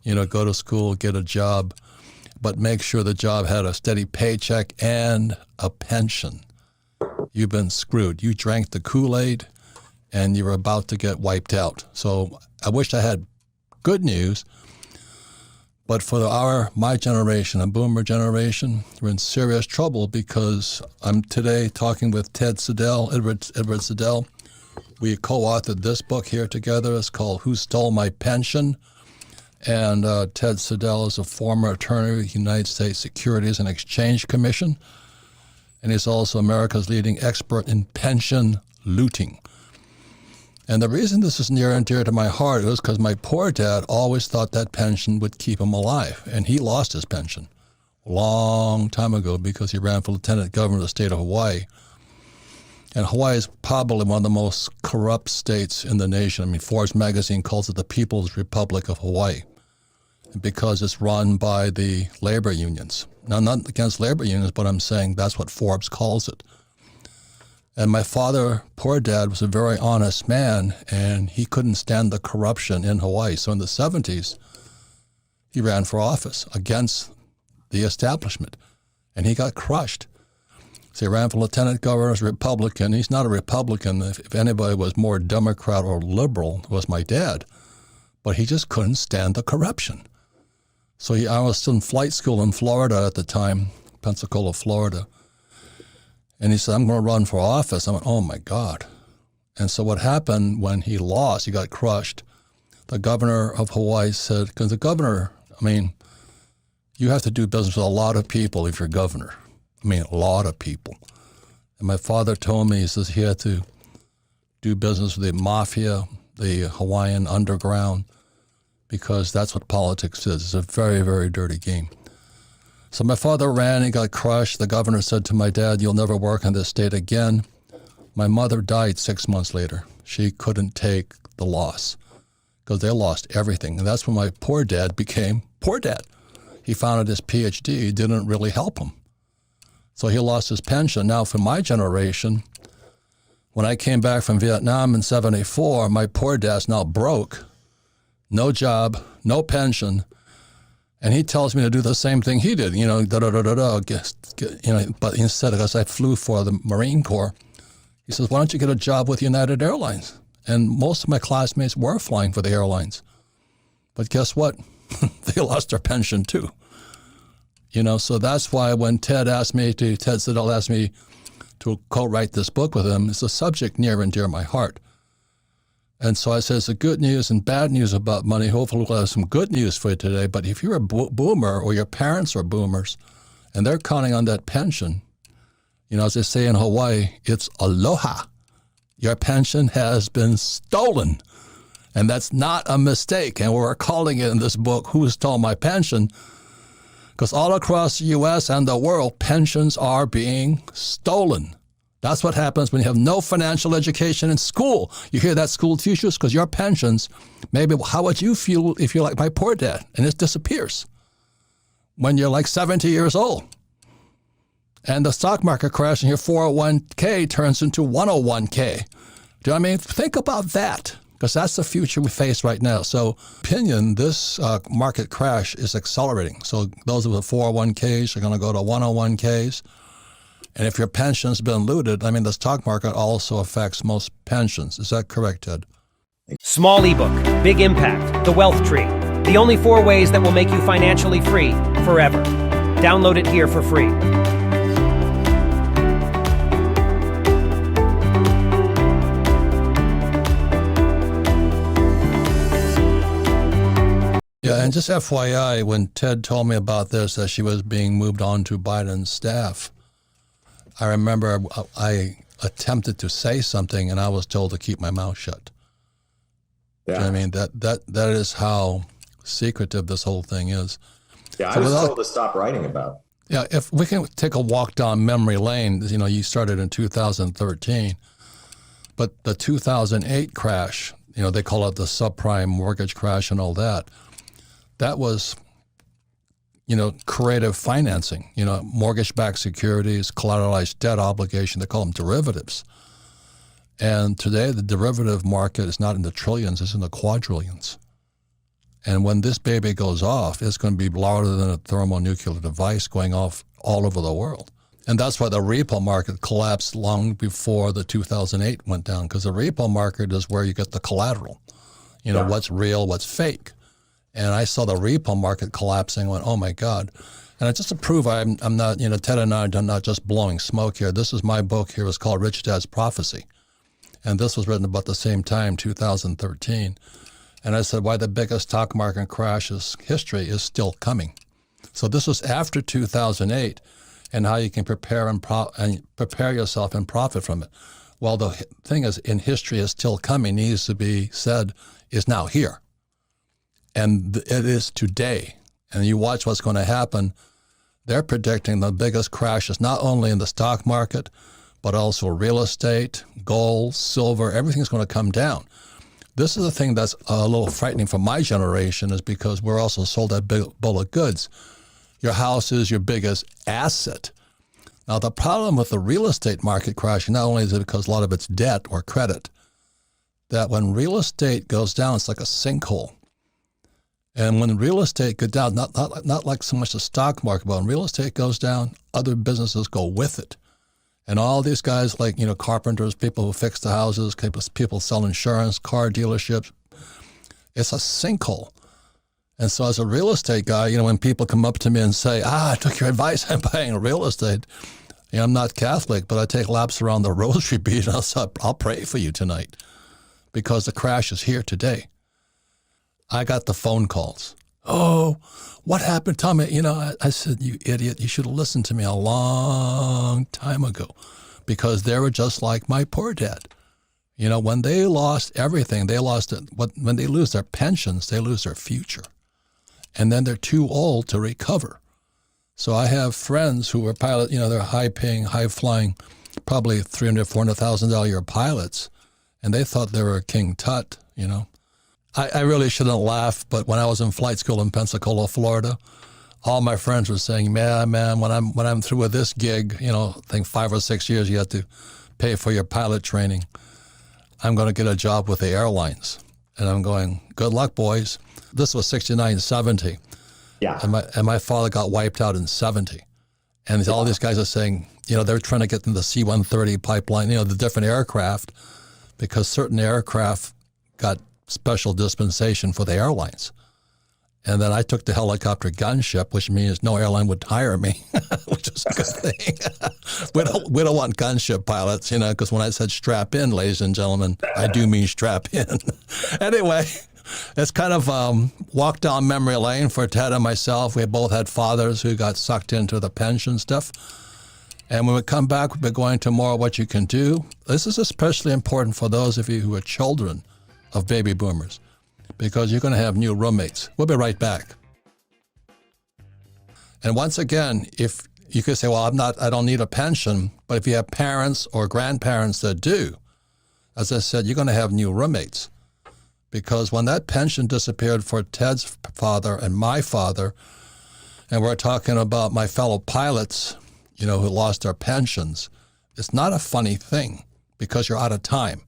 go to school, get a job, but make sure the job had a steady paycheck and a pension. You've been screwed. You drank the Kool-Aid and you're about to get wiped out. So I wish I had good news, but for my generation, a boomer generation, we're in serious trouble because I'm today talking with Edward Siddell. We co-authored this book here together. It's called Who Stole My Pension? And Ted Siddell is a former attorney with the United States Securities and Exchange Commission, and he's also America's leading expert in pension looting. And the reason this is near and dear to my heart is because my poor dad always thought that pension would keep him alive, and he lost his pension a long time ago because he ran for lieutenant governor of the state of Hawaii. And Hawaii is probably one of the most corrupt states in the nation. I mean, Forbes magazine calls it the People's Republic of Hawaii because it's run by the labor unions. Now, I'm not against labor unions, but I'm saying that's what Forbes calls it. And my father, poor dad, was a very honest man, and he couldn't stand the corruption in Hawaii. So in the 70s, he ran for office against the establishment, and he got crushed. So he ran for lieutenant governor as a Republican. He's not a Republican. If anybody was more Democrat or liberal, it was my dad. But he just couldn't stand the corruption. So I was in flight school in Florida at the time, Pensacola, Florida. And he said, I'm going to run for office. I went, oh, my God. And so what happened when he lost, he got crushed, the governor of Hawaii said, because the governor, I mean, you have to do business with a lot of people if you're governor. I mean, a lot of people. And my father told me, he says he had to do business with the mafia, the Hawaiian underground, because that's what politics is. It's a very, very dirty game. So my father ran, he got crushed. The governor said to my dad, you'll never work in this state again. My mother died 6 months later. She couldn't take the loss because they lost everything. And that's when my poor dad became poor dad. He found his PhD didn't really help him. So he lost his pension. Now, for my generation, when I came back from Vietnam in 74, my poor dad's now broke, no job, no pension, and he tells me to do the same thing he did, but instead, because I flew for the Marine Corps, he says, why don't you get a job with United Airlines? And most of my classmates were flying for the airlines. But guess what? They lost their pension too. So that's why when Ted Siddell asked me to co-write this book with him, it's a subject near and dear to my heart. And so I said, it's the good news and bad news about money. Hopefully we'll have some good news for you today. But if you're a boomer or your parents are boomers and they're counting on that pension, as they say in Hawaii, it's aloha. Your pension has been stolen. And that's not a mistake. And we're calling it in this book, Who Stole My Pension? Because all across the U.S. and the world, pensions are being stolen. That's what happens when you have no financial education in school. You hear that, school teachers? Because your pensions, maybe how would you feel if you're like my poor dad and it disappears when you're like 70 years old? And the stock market crashes and your 401k turns into 101k. Do you know what I mean? Think about that. Because that's the future we face right now. So, opinion, this market crash is accelerating. So those with 401ks are going to go to 101ks. And if your pension's been looted, the stock market also affects most pensions. Is that correct, Ted? Small ebook, big impact, The Wealth Tree. The only 4 ways that will make you financially free forever. Download it here for free. Yeah, and just FYI, when Ted told me about this, that she was being moved on to Biden's staff, I remember I attempted to say something and I was told to keep my mouth shut. Yeah. You know what I mean? That is how secretive this whole thing is. Yeah, I was told to stop writing about it. Yeah, if we can take a walk down memory lane, you started in 2013, but the 2008 crash, they call it the subprime mortgage crash and all that. That was, creative financing, mortgage-backed securities, collateralized debt obligation, they call them derivatives. And today the derivative market is not in the trillions, it's in the quadrillions. And when this baby goes off, it's going to be louder than a thermonuclear device going off all over the world. And that's why the repo market collapsed long before the 2008 went down, because the repo market is where you get the collateral. You know, what's real, what's fake. And I saw the repo market collapsing and went, oh my God. And just to prove I'm not, you know, Ted and I are not just blowing smoke here. This is my book here. It's called Rich Dad's Prophecy. And this was written about the same time, 2013. And I said, why the biggest stock market crash in history is still coming. So this was after 2008, and how you can prepare prepare yourself and profit from it. Well, the thing is, in history is still coming, needs to be said, is now here. And it is today. And you watch what's going to happen. They're predicting the biggest crashes, not only in the stock market, but also real estate, gold, silver, everything's going to come down. This is the thing that's a little frightening for my generation, is because we're also sold that big bill of goods. Your house is your biggest asset. Now, the problem with the real estate market crashing, not only is it because a lot of it's debt or credit, that when real estate goes down, it's like a sinkhole. And when real estate goes down, not like so much the stock market, but when real estate goes down, other businesses go with it. And all these guys, like, you know, carpenters, people who fix the houses, people sell insurance, car dealerships, it's a sinkhole. And so as a real estate guy, you know, when people come up to me and say, I took your advice on buying real estate, you know, I'm not Catholic, but I take laps around the rosary bead and I'll pray for you tonight, because the crash is here today. I got the phone calls. Oh, what happened? Tell me. You know, I said, you idiot, you should have listened to me a long time ago, because they were just like my poor dad. You know, when they lost everything, they lost it. When they lose their pensions, they lose their future. And then they're too old to recover. So I have friends who were pilots, you know, they're high-paying, high-flying, probably $300,000, $400,000 a year pilots, and they thought they were King Tut, you know. I really shouldn't laugh, but when I was in flight school in Pensacola, Florida, all my friends were saying, man, when I'm through with this gig, you know, I think 5 or 6 years you have to pay for your pilot training, I'm going to get a job with the airlines. And I'm going, good luck, boys. This was 69, 70. Yeah. And my father got wiped out in 70. And all these guys are saying, you know, they're trying to get in the C-130 pipeline, you know, the different aircraft, because certain aircraft got special dispensation for the airlines. And then I took the helicopter gunship, which means no airline would hire me, which is a good thing. we don't want gunship pilots, you know, because when I said strap in, ladies and gentlemen, I do mean strap in. Anyway, it's kind of walk down memory lane for Ted and myself. We both had fathers who got sucked into the pension stuff. And when we come back, we'll be going to more of what you can do. This is especially important for those of you who are children of baby boomers, because you're going to have new roommates. We'll be right back. And once again, if you could say, well, I don't need a pension, but if you have parents or grandparents that do, as I said, you're going to have new roommates. Because when that pension disappeared for Ted's father and my father, and we're talking about my fellow pilots, you know, who lost their pensions, it's not a funny thing, because you're out of time.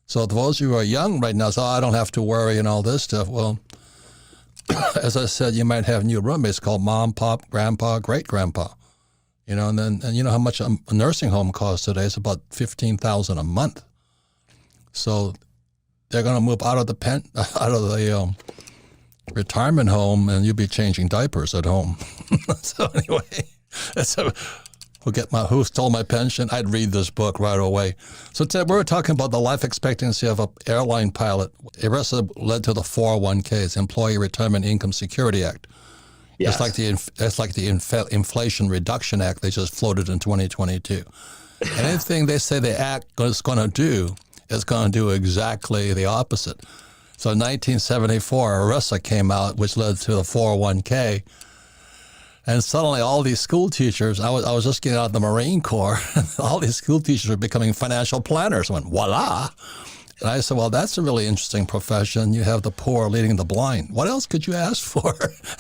So those who are young right now say, I don't have to worry and all this stuff. Well, as I said, you might have new roommates called mom, pop, grandpa, great-grandpa. You know, and you know how much a nursing home costs today? It's about $15,000 a month. So they're going to move out of the retirement home, and you'll be changing diapers at home. So anyway, who stole my pension? I'd read this book right away. So Ted, we were talking about the life expectancy of an airline pilot. ERISA led to the 401ks, Employee Retirement Income Security Act. Yes. It's like the Inflation Reduction Act they just floated in 2022. And anything they say the act is going to do is going to do exactly the opposite. So in 1974, ERISA came out, which led to the 401k. And suddenly all these school teachers, I was just getting out of the Marine Corps, all these school teachers are becoming financial planners. I went, voila. And I said, well, that's a really interesting profession. You have the poor leading the blind. What else could you ask for?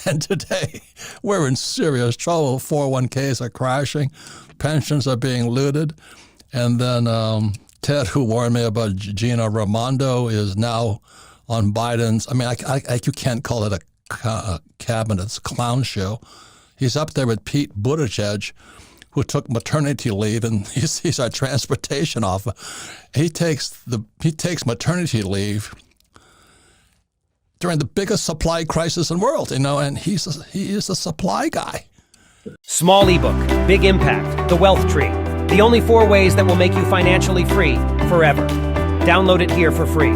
And today, we're in serious trouble. 401ks are crashing. Pensions are being looted. And then Ted, who warned me about Gina Raimondo, is now on Biden's. I mean, you can't call it a cabinet. It's a clown show. He's up there with Pete Buttigieg, who took maternity leave, and he's our transportation officer. He takes maternity leave during the biggest supply crisis in the world, and he is a supply guy. Small ebook, big impact, The Wealth Tree. The only 4 ways that will make you financially free forever. Download it here for free.